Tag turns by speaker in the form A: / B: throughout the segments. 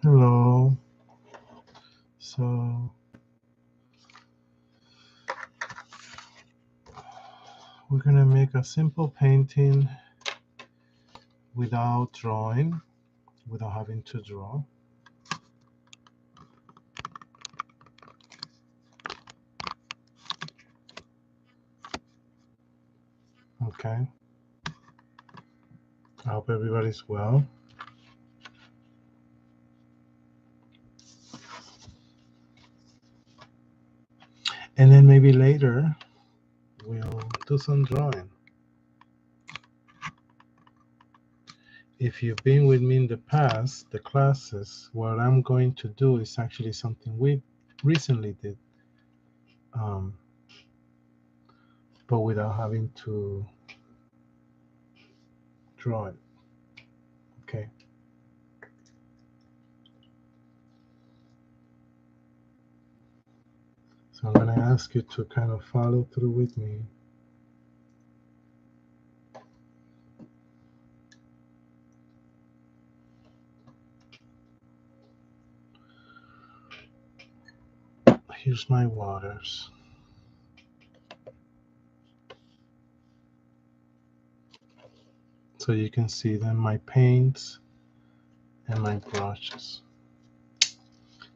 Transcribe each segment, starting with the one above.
A: Hello. So we're gonna make a simple painting without drawing, without having to draw. Okay. I hope everybody's well. And then maybe later we'll do some drawing. If you've been with me in the past, the classes, what I'm going to do is actually something we recently did, but without having to draw it. Okay. So I'm going to ask you to kind of follow through with me. Here's my waters. So you can see them, my paints and my brushes.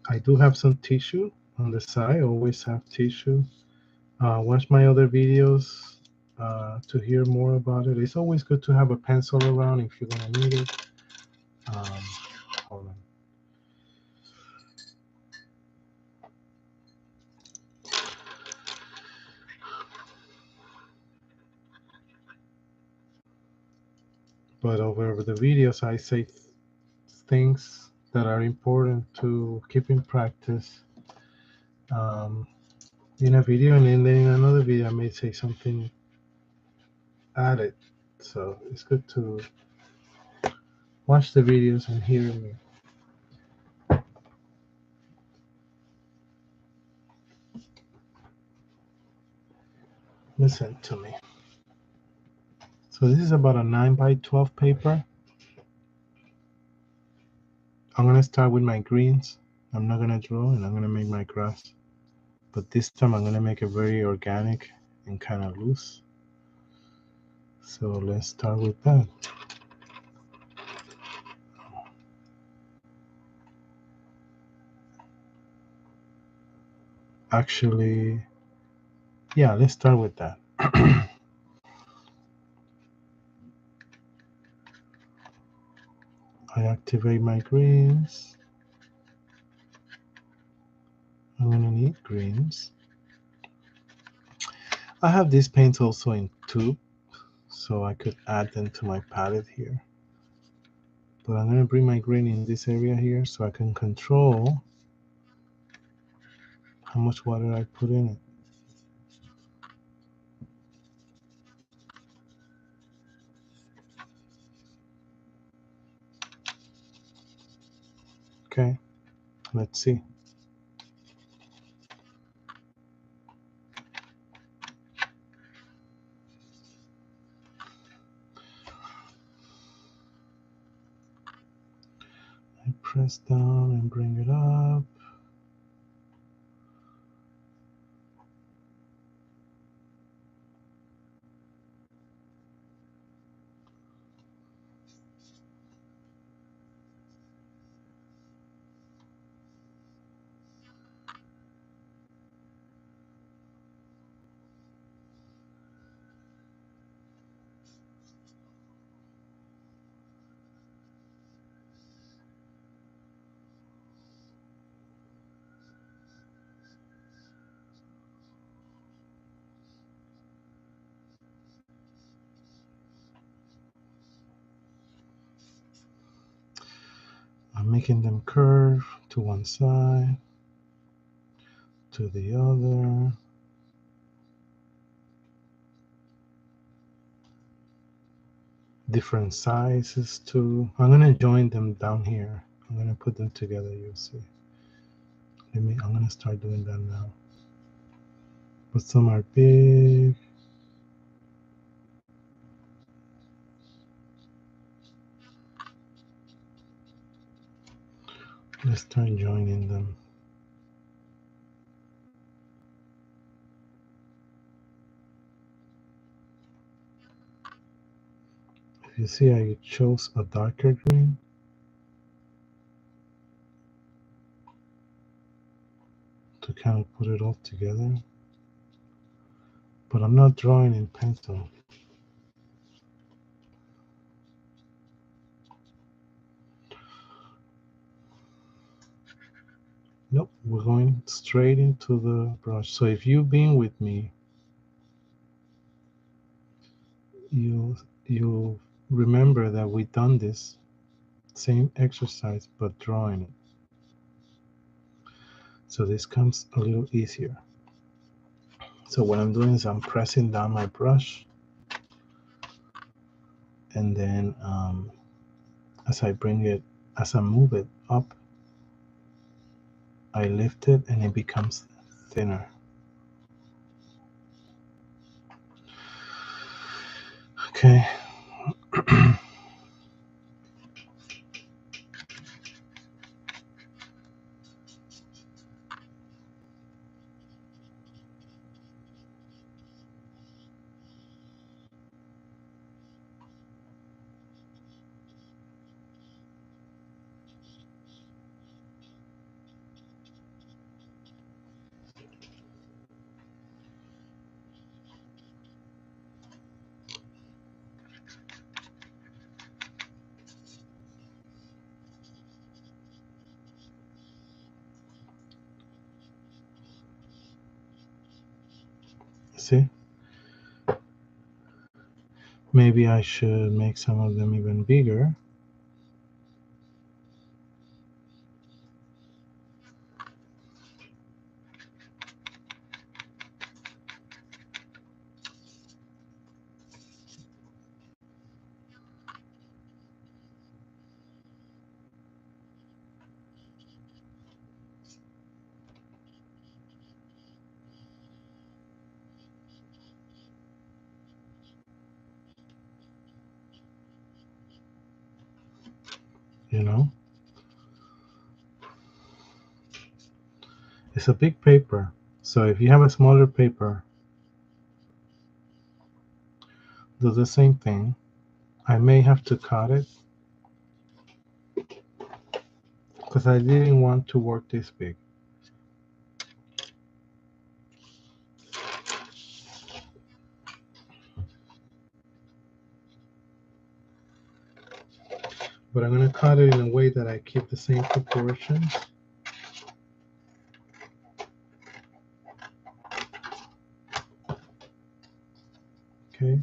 A: I do have some tissue on the side. I always have tissue. Watch my other videos to hear more about it. It's always good to have a pencil around if you're going to need it. Hold on. But over the videos, I say things that are important to keep in practice in a video, and then in another video, I may say something added. So it's good to watch the videos and hear me. Listen to me. So this is about a 9x12 paper. I'm going to start with my greens. I'm not going to draw, and I'm going to make my grass. But this time I'm going to make it very organic and kind of loose. So let's start with that. Actually, yeah, let's start with that. I activate my greens. I'm going to need greens. I have these paints also in tube, so I could add them to my palette here. But I'm going to bring my green in this area here so I can control how much water I put in it. Okay, let's see. I press down and bring it up. I'm making them curve to one side, to the other. Different sizes too. I'm gonna join them down here. I'm gonna put them together, you'll see. I'm gonna start doing that now. But some are big. Let's start joining them. If you see, I chose a darker green to kind of put it all together. But I'm not drawing in pencil. Nope, we're going straight into the brush. So if you've been with me, you remember that we done this same exercise but drawing it. So this comes a little easier. So what I'm doing is I'm pressing down my brush, and then as I move it up, I lift it and it becomes thinner. Okay. See? Maybe I should make some of them even bigger. You know? It's a big paper. So if you have a smaller paper, do the same thing. I may have to cut it because I didn't want to work this big. But I'm going to cut it in a way that I keep the same proportions. Okay.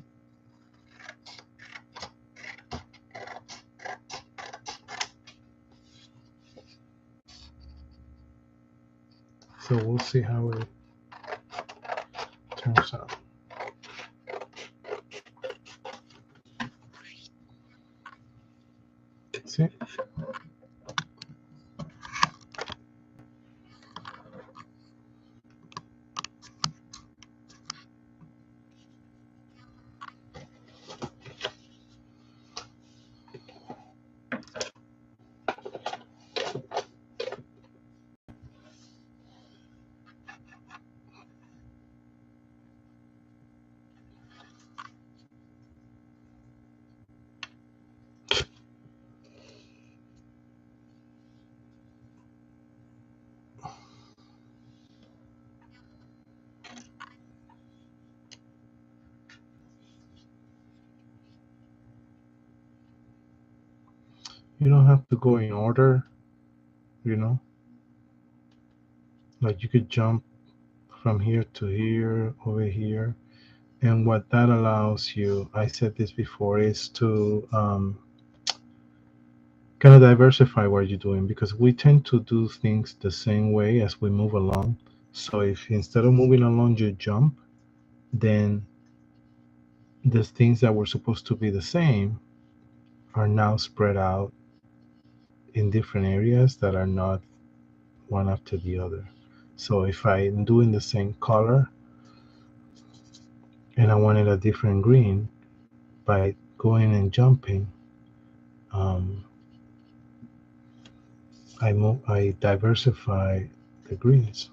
A: So we'll see how it turns out. See? You don't have to go in order, you know? Like you could jump from here to here, over here. And what that allows you, I said this before, is to kind of diversify what you're doing, because we tend to do things the same way as we move along. So if instead of moving along you jump, then the things that were supposed to be the same are now spread out in different areas that are not one after the other. So if I'm doing the same color and I wanted a different green, by going and jumping, um, I diversify the greens.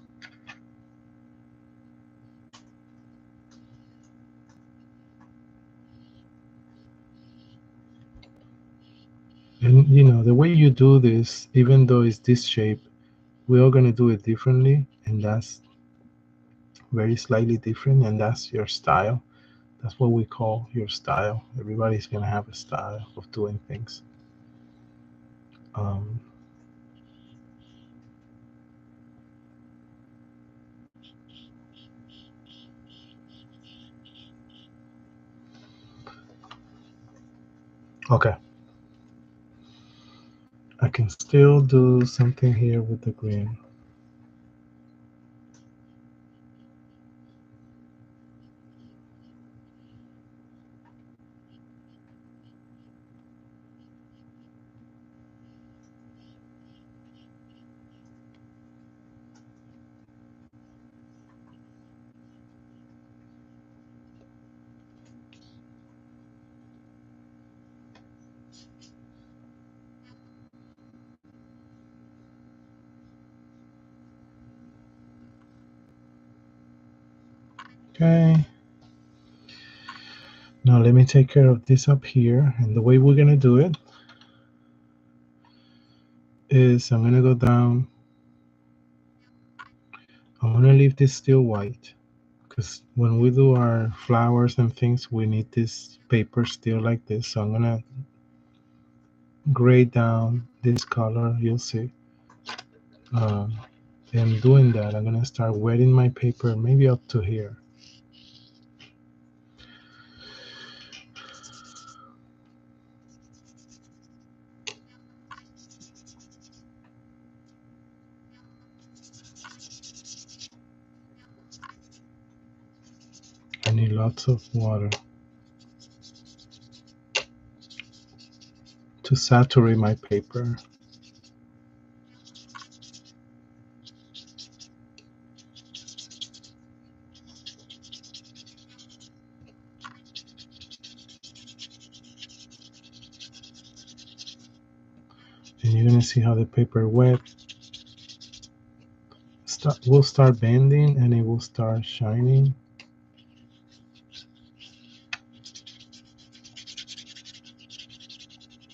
A: And you know, the way you do this, even though it's this shape, we're all gonna do it differently, and that's very slightly different, and that's your style. That's what we call your style. Everybody's gonna have a style of doing things. Um, okay, I can still do something here with the green. Okay. Now let me take care of this up here. And the way we're gonna do it is I'm gonna go down. I'm gonna leave this still white because when we do our flowers and things, we need this paper still like this. So I'm gonna gray down this color. You'll see. Um, and doing that, I'm gonna start wetting my paper maybe up to here. I need lots of water to saturate my paper. And you're gonna see how the paper wet. Will start bending and it will start shining.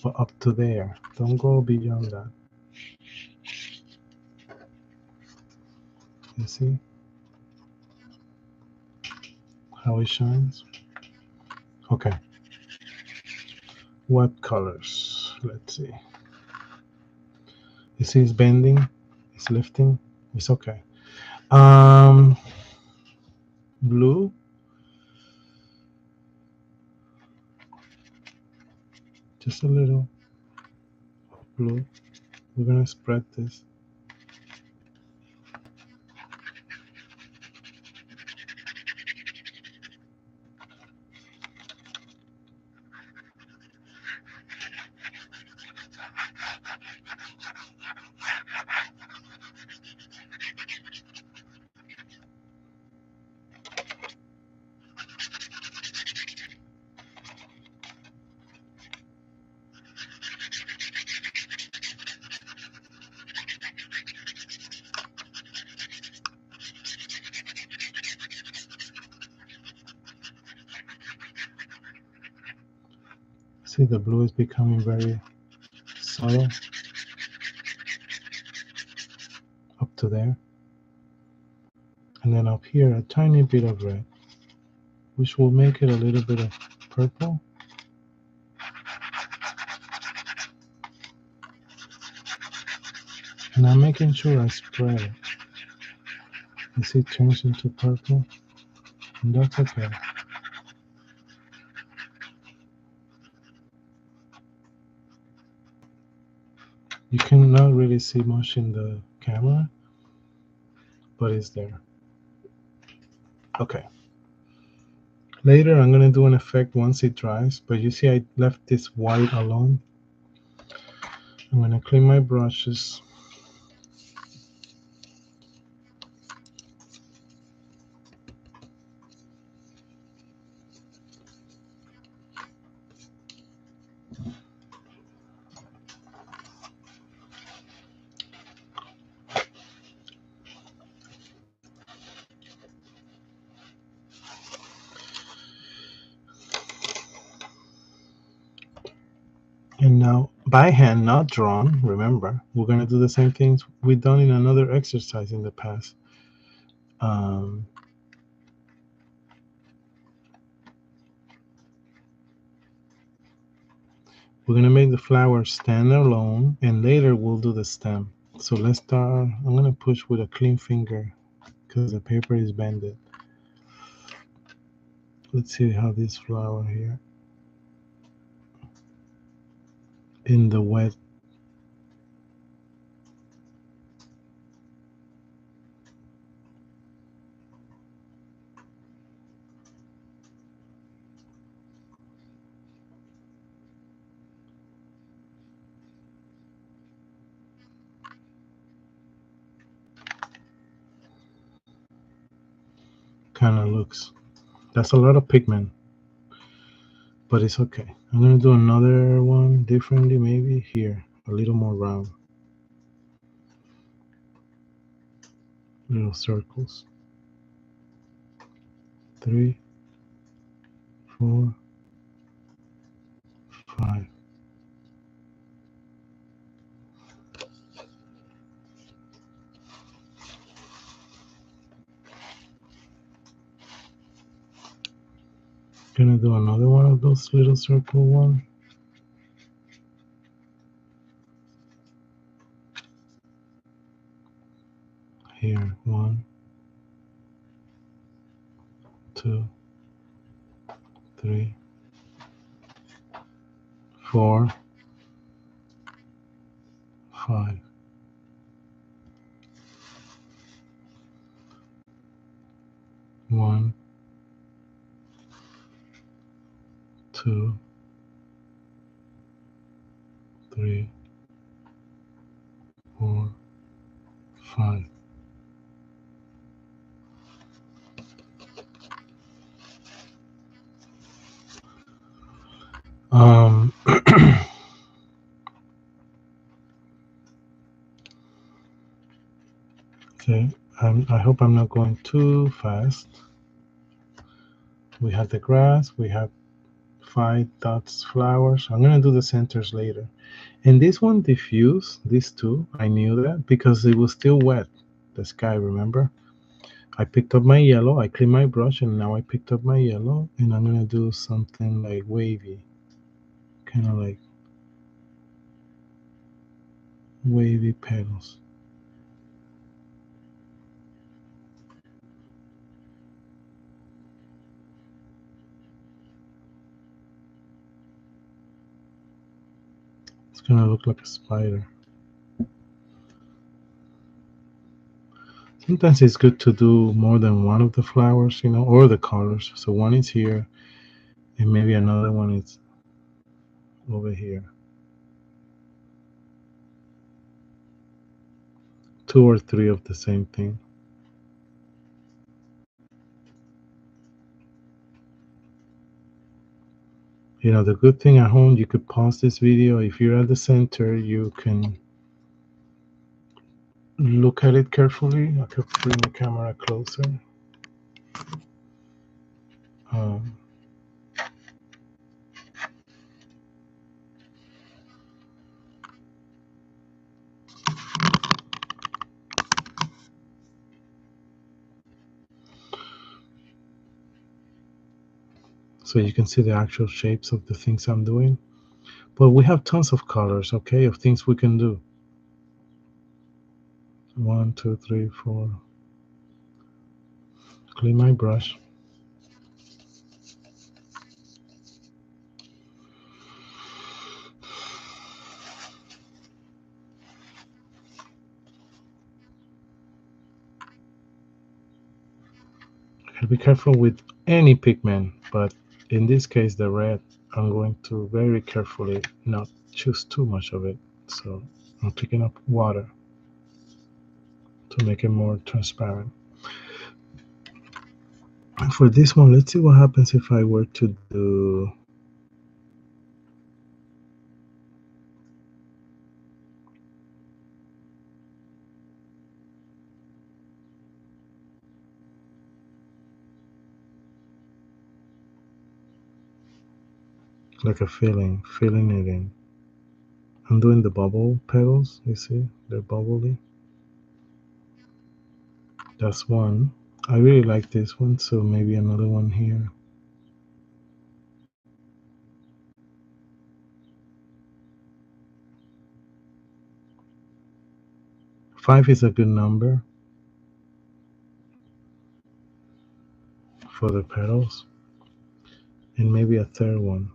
A: But up to there. Don't go beyond that. You see how it shines? Okay. What colors? Let's see. You see it's bending, it's lifting. It's okay. Blue, just a little blue. We're gonna spread this. See, the blue is becoming very subtle up to there. And then up here, a tiny bit of red, which will make it a little bit of purple. And I'm making sure I spread it. You see, it turns into purple, and that's okay. You cannot really see much in the camera, but it's there. Okay. Later, I'm going to do an effect once it dries, but you see I left this white alone. I'm going to clean my brushes. And now by hand, not drawn, remember, we're going to do the same things we've done in another exercise in the past. Um, we're going to make the flower stand alone, and later we'll do the stem. So let's start. I'm going to push with a clean finger because the paper is bended. Let's see how this flower here in the wet. Kind of looks. That's a lot of pigment, but it's okay. I'm going to do another one differently, maybe here, a little more round, little circles. 3, 4, 5. Gonna do another one of those little circle one. Here, 1, 2, 3, 4, 5. 1, 2, 3, 4, 5. Um, okay, I hope I'm not going too fast. We have the grass, we have 5 dots flowers. I'm gonna do the centers later. And this one diffuse, these two, I knew that because it was still wet, the sky, remember? I picked up my yellow, I cleaned my brush, and now I picked up my yellow, and I'm gonna do something like wavy, kind of like wavy petals. It's gonna look like a spider. Sometimes it's good to do more than one of the flowers, or the colors. So one is here, and maybe another one is over here. 2 or 3 of the same thing. The good thing at home, you could pause this video. If you're at the center, you can look at it carefully. I could bring the camera closer. Um, so you can see the actual shapes of the things I'm doing. But we have tons of colors, okay, of things we can do. 1, 2, 3, 4. Clean my brush. Be careful with any pigment, but in this case, the red, I'm going to very carefully not choose too much of it. So I'm picking up water to make it more transparent. For this one, let's see what happens if I were to do like a filling it in. I'm doing the bubble petals. You see, they're bubbly. That's one. I really like this one, so maybe another one here. Five is a good number for the petals, and maybe a third one.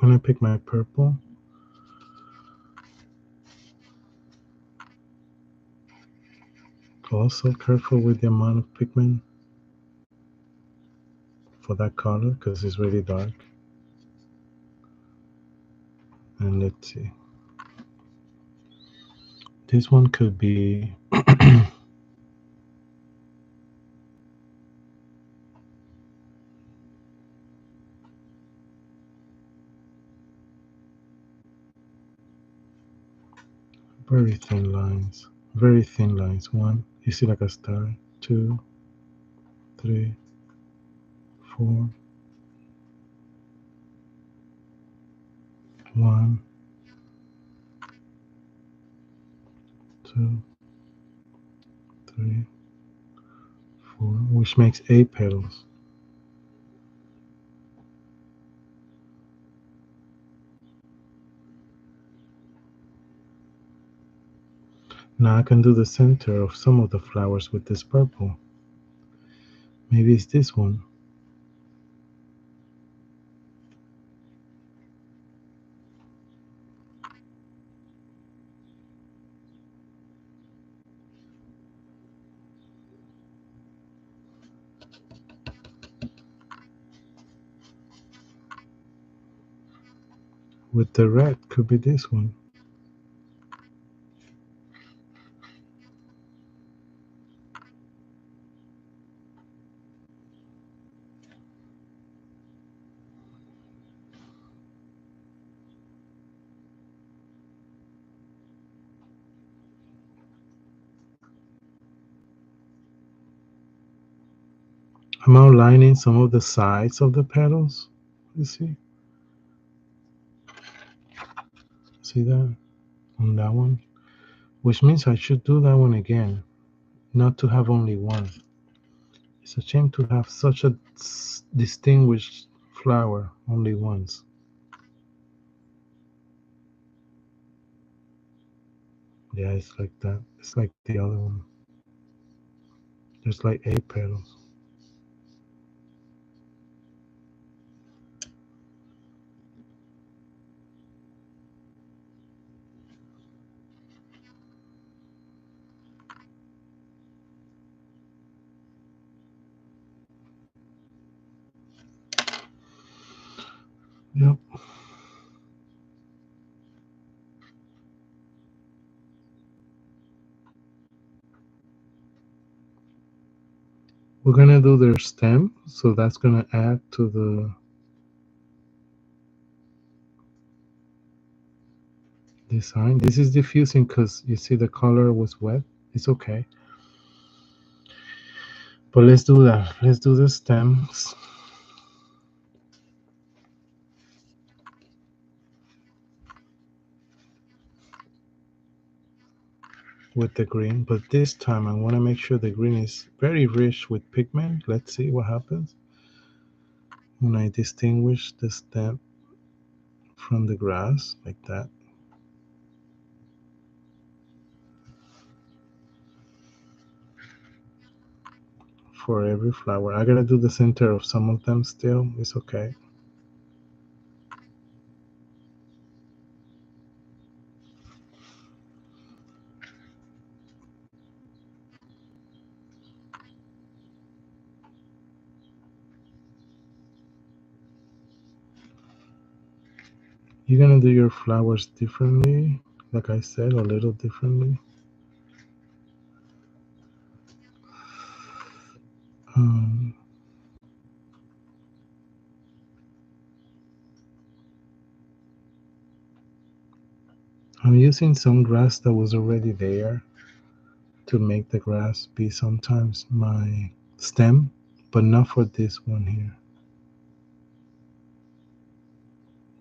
A: When I pick my purple, also careful with the amount of pigment for that color because it's really dark. And let's see. This one could be very thin lines. Very thin lines. One, you see like a star. Two, three, four. One, two, three, four, which makes 8 petals. Now I can do the center of some of the flowers with this purple. Maybe it's this one. With the red, could be this one. I'm outlining some of the sides of the petals. You see? See that? On that one? Which means I should do that one again, not to have only one. It's a shame to have such a distinguished flower only once. Yeah, it's like that. It's like the other one. There's like 8 petals. Yep. We're gonna do their stem, so that's gonna add to the design. This is diffusing because you see the color was wet. It's okay. But let's do that. Let's do the stems with the green. But this time I want to make sure the green is very rich with pigment. Let's see what happens when I distinguish the stem from the grass like that. For every flower, I gotta do the center of some of them still. It's okay. You're gonna do your flowers differently, like I said, a little differently. Um, I'm using some grass that was already there to make the grass be sometimes my stem, but not for this one here.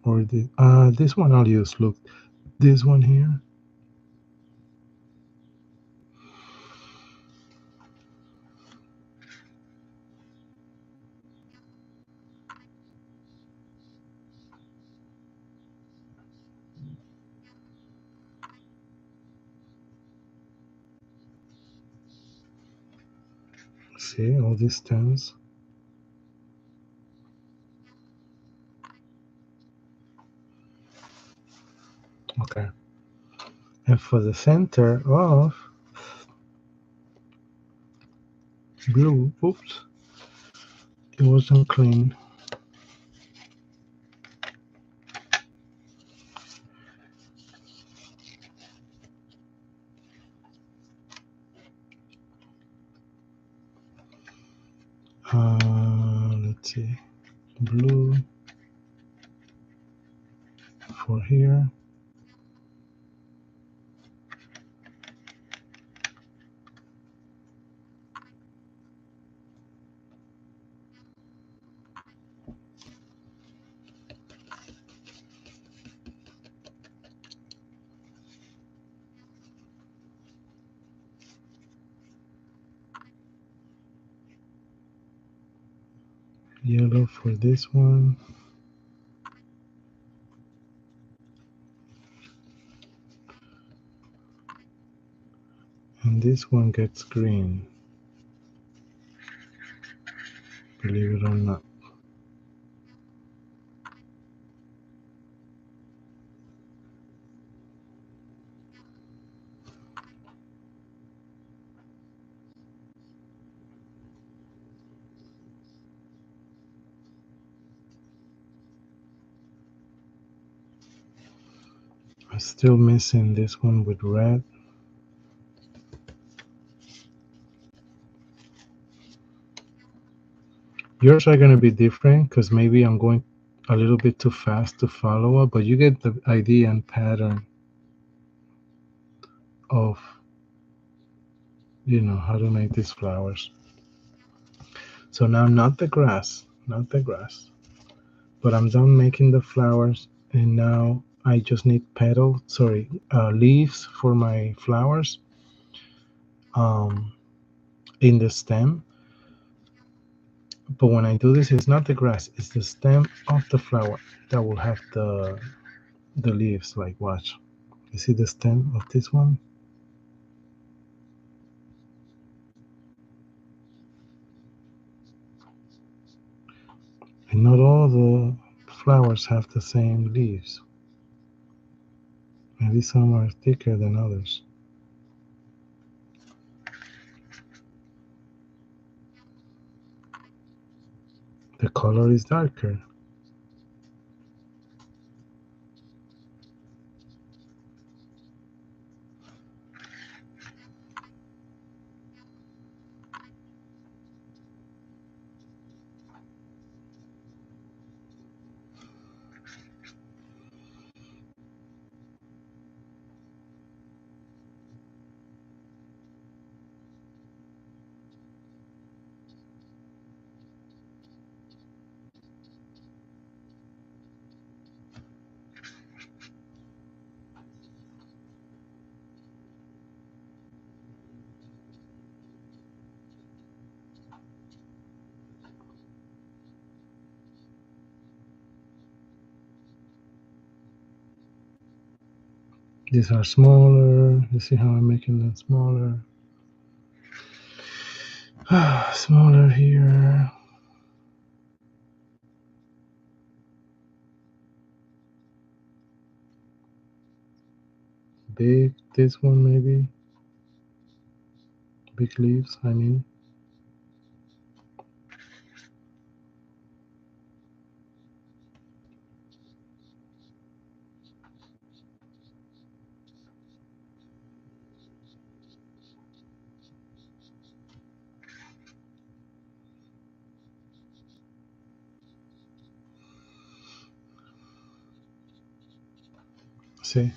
A: Or this one I'll use. Look, this one here. See all these stems. Okay. And for the center of blue, oops, it wasn't clean. Let's see, blue for here. Yellow for this one. And this one gets green, believe it or not. I'm still missing this one with red. Yours are going to be different because maybe I'm going a little bit too fast to follow up, but you get the idea and pattern of, how to make these flowers. So now not the grass, but I'm done making the flowers, and now I just need leaves for my flowers in the stem. But when I do this, it's not the grass, it's the stem of the flower that will have the leaves. Like, watch, you see the stem of this one? And not all the flowers have the same leaves. Maybe some are thicker than others. The color is darker. These are smaller. You see how I'm making them smaller? Smaller here. Big, this one maybe. Big leaves, I mean. See?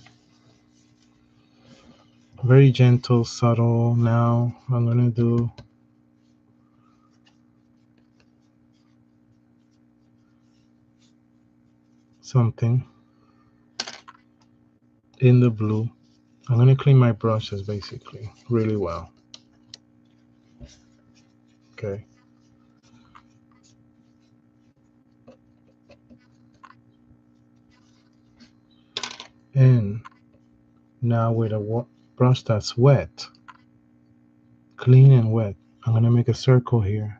A: Very gentle, subtle. Now I'm going to do something in the blue. I'm going to clean my brushes basically really well. Okay. And now with a brush that's wet, clean and wet, I'm going to make a circle here.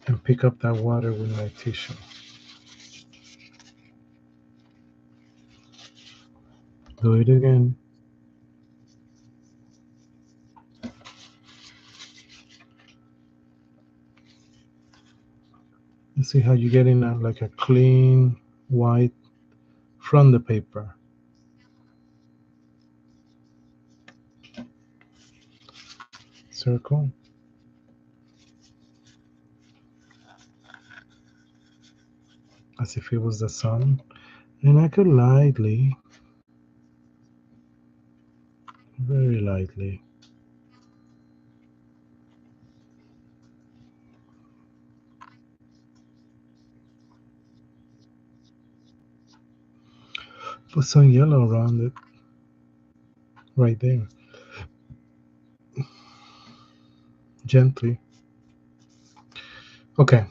A: And pick up that water with my tissue. Do it again. You see how you're getting like a clean white from the paper. Circle. As if it was the sun. And I could lightly, very lightly, put some yellow around it. Right there. Gently. Okay.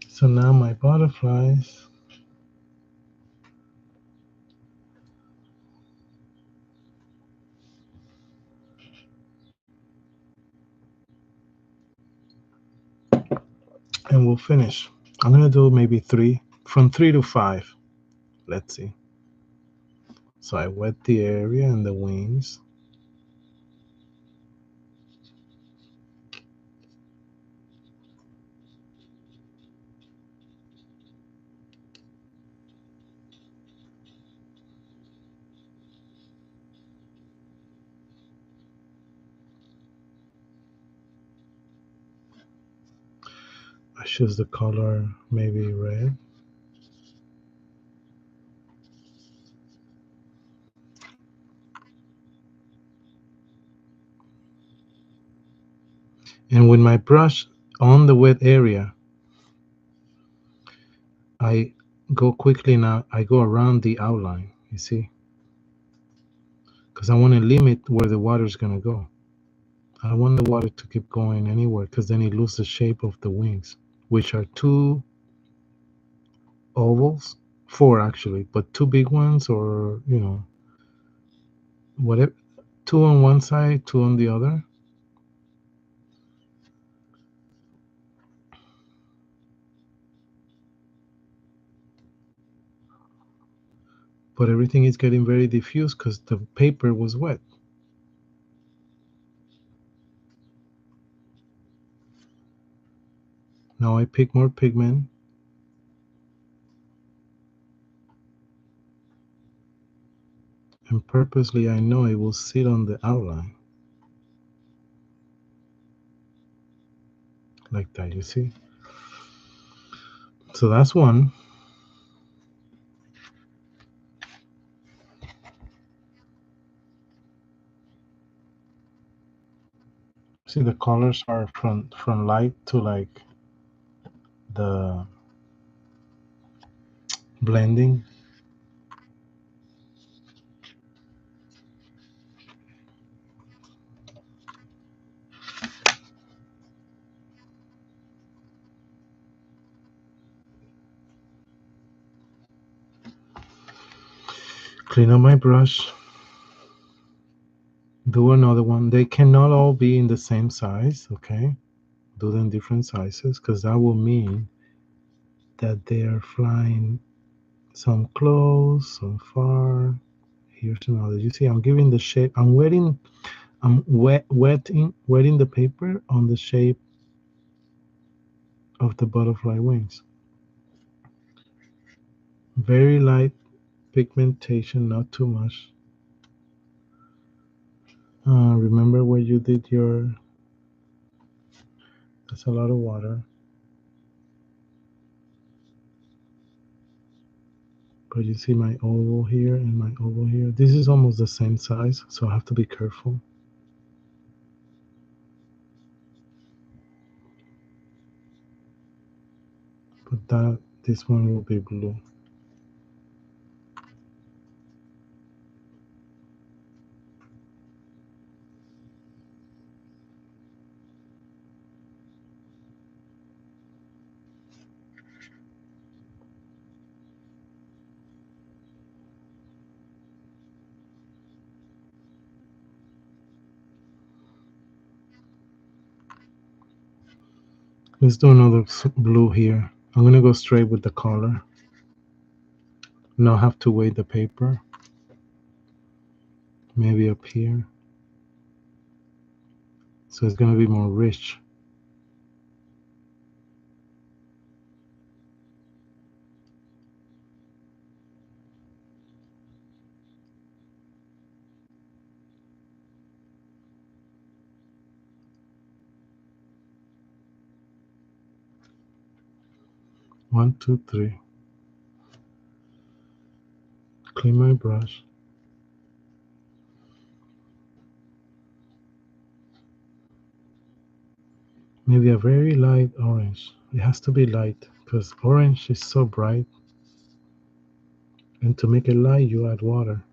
A: So now my butterflies. And we'll finish. I'm going to do maybe 3, from 3 to 5. Let's see. So I wet the area and the wings. I choose the color maybe red. And with my brush on the wet area, I go quickly now. I go around the outline, you see? Because I want to limit where the water is going to go. I don't want the water to keep going anywhere because then it loses the shape of the wings, which are 2 ovals, 4 actually, but 2 big ones or, whatever, 2 on one side, 2 on the other. But everything is getting very diffuse because the paper was wet. Now I pick more pigment. And purposely I know it will sit on the outline. Like that, you see? So that's one. See, the colors are from light to like the blending. Clean up my brush. Do another one. They cannot all be in the same size, okay? Do them different sizes because that will mean that they are flying some close, some far. Here's another. You see, I'm giving the shape. I'm wetting wetting the paper on the shape of the butterfly wings. Very light pigmentation, not too much. Remember where you did your, that's a lot of water. But you see my oval here and my oval here. This is almost the same size, so I have to be careful. But this one will be blue. Let's do another blue here. I'm gonna go straight with the color. Not have to weight the paper. Maybe up here. So it's gonna be more rich. One, two, three. Clean my brush. Maybe a very light orange. It has to be light because orange is so bright. And to make it light, you add water.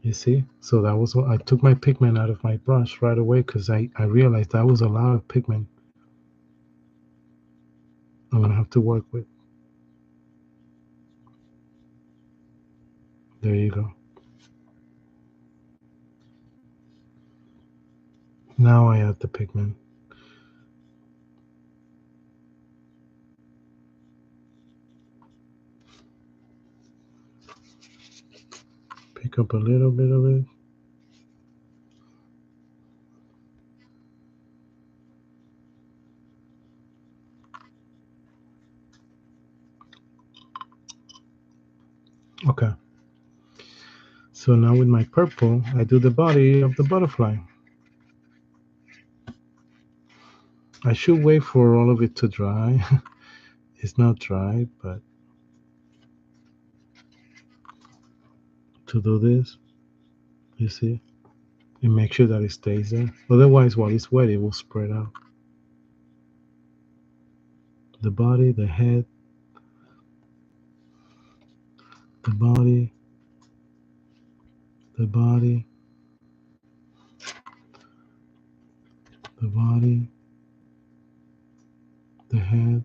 A: You see? So that was what I took my pigment out of my brush right away because I realized that was a lot of pigment I'm gonna have to work with. There you go. Now I add the pigment. Pick up a little bit of it. Okay. So now with my purple, I do the body of the butterfly. I should wait for all of it to dry. It's not dry, but to do this, you see, and make sure that it stays there. Otherwise, while it's wet, it will spread out. The body, the head, the body, the body, the body, the head.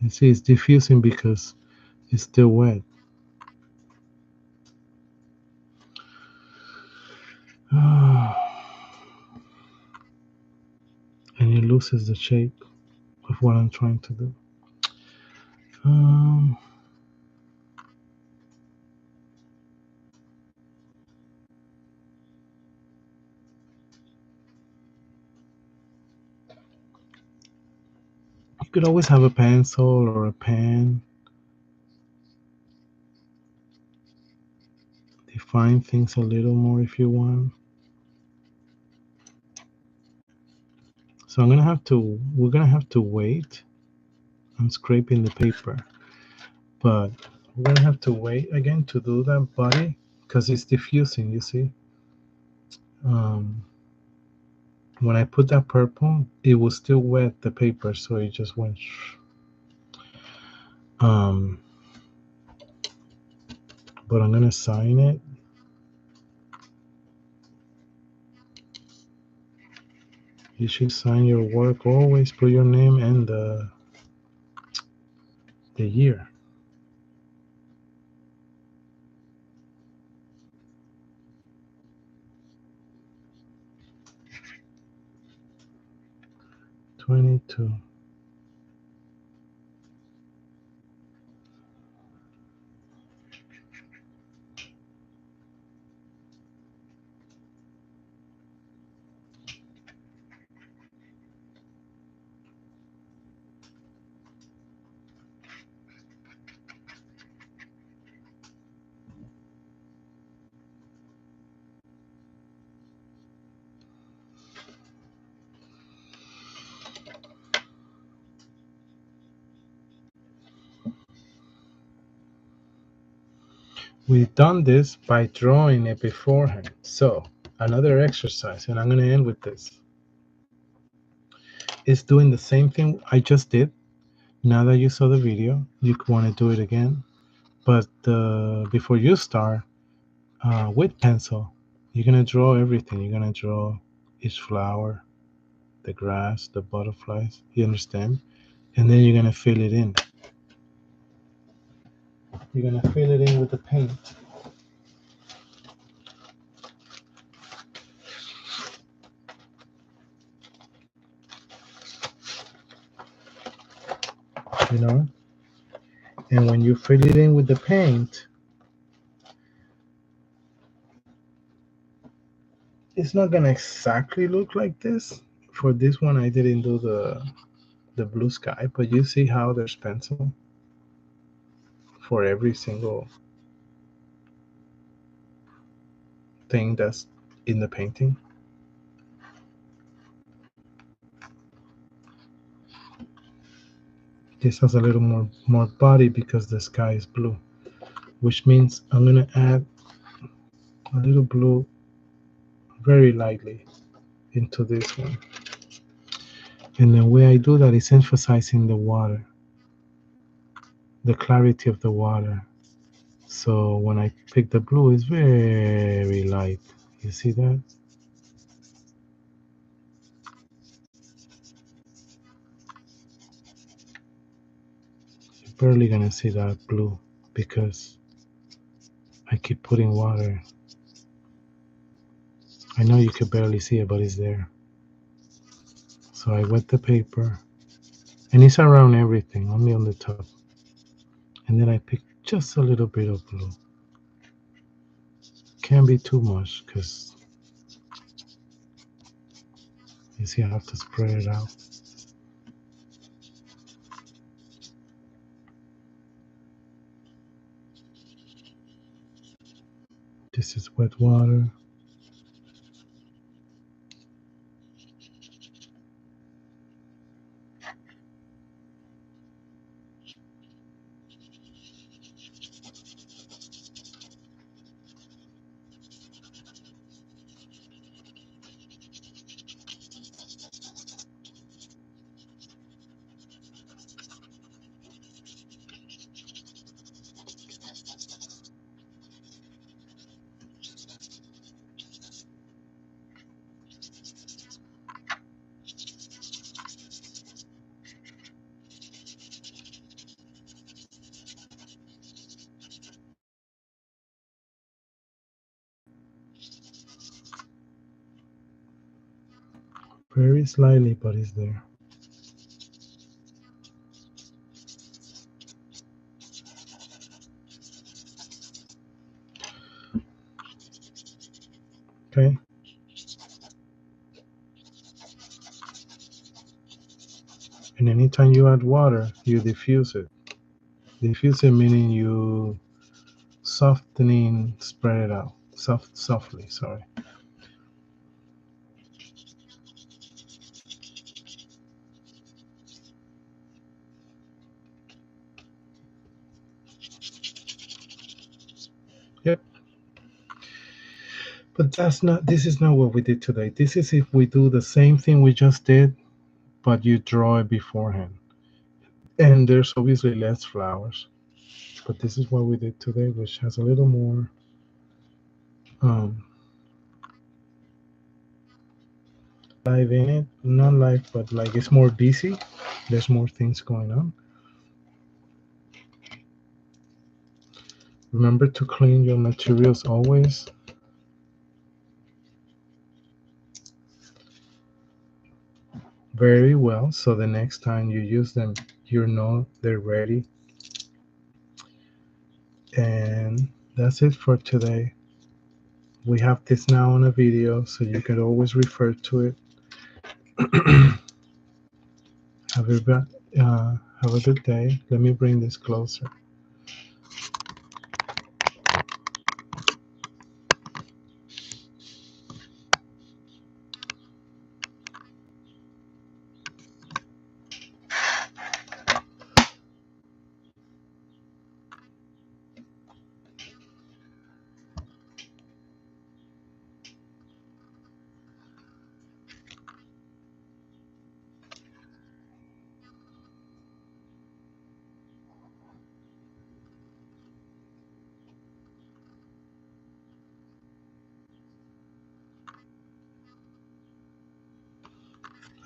A: You see, it's diffusing because it's still wet. And it loses the shape of what I'm trying to do. Um, you could always have a pencil or a pen. Define things a little more if you want. So we're gonna have to wait. I'm scraping the paper, but we're gonna have to wait again to do that body because it's diffusing, you see. When I put that purple, it was still wet, the paper, so it just went. But I'm gonna sign it. You should sign your work. Always put your name and the year. '22. We've done this by drawing it beforehand. So another exercise, and I'm going to end with this, is doing the same thing I just did. Now that you saw the video, you want to do it again. But before you start, with pencil, you're going to draw everything. You're going to draw each flower, the grass, the butterflies. You understand? And then you're going to fill it in. You're going to fill it in with the paint. You know? And when you fill it in with the paint, it's not gonna exactly look like this. For this one, I didn't do the blue sky, but you see how there's pencil for every single thing that's in the painting. This has a little more body because the sky is blue, which means I'm gonna add a little blue very lightly into this one. And the way I do that is emphasizing the water, the clarity of the water. So when I pick the blue, it's very light. You see that? You're barely gonna see that blue because I keep putting water. I know you could barely see it, but it's there. So I wet the paper, and it's around everything, only on the top. And then I pick just a little bit of blue. Can't be too much because you see I have to spread it out. This is wet water. Very slightly, but it's there. Okay? And anytime you add water, you diffuse it. Diffuse it meaning you softening, spread it out. Softly, sorry. Yep. But this is not what we did today. This is if we do the same thing we just did, but you draw it beforehand. And there's obviously less flowers. But this is what we did today, which has a little more um, life in it. Not life, but like it's more busy. There's more things going on. Remember to clean your materials always. Very well, so the next time you use them, you know they're ready. And that's it for today. We have this now on a video, so you can always refer to it. have, have a good day. Let me bring this closer.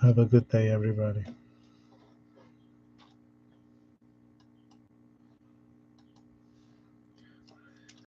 A: Have a good day, everybody.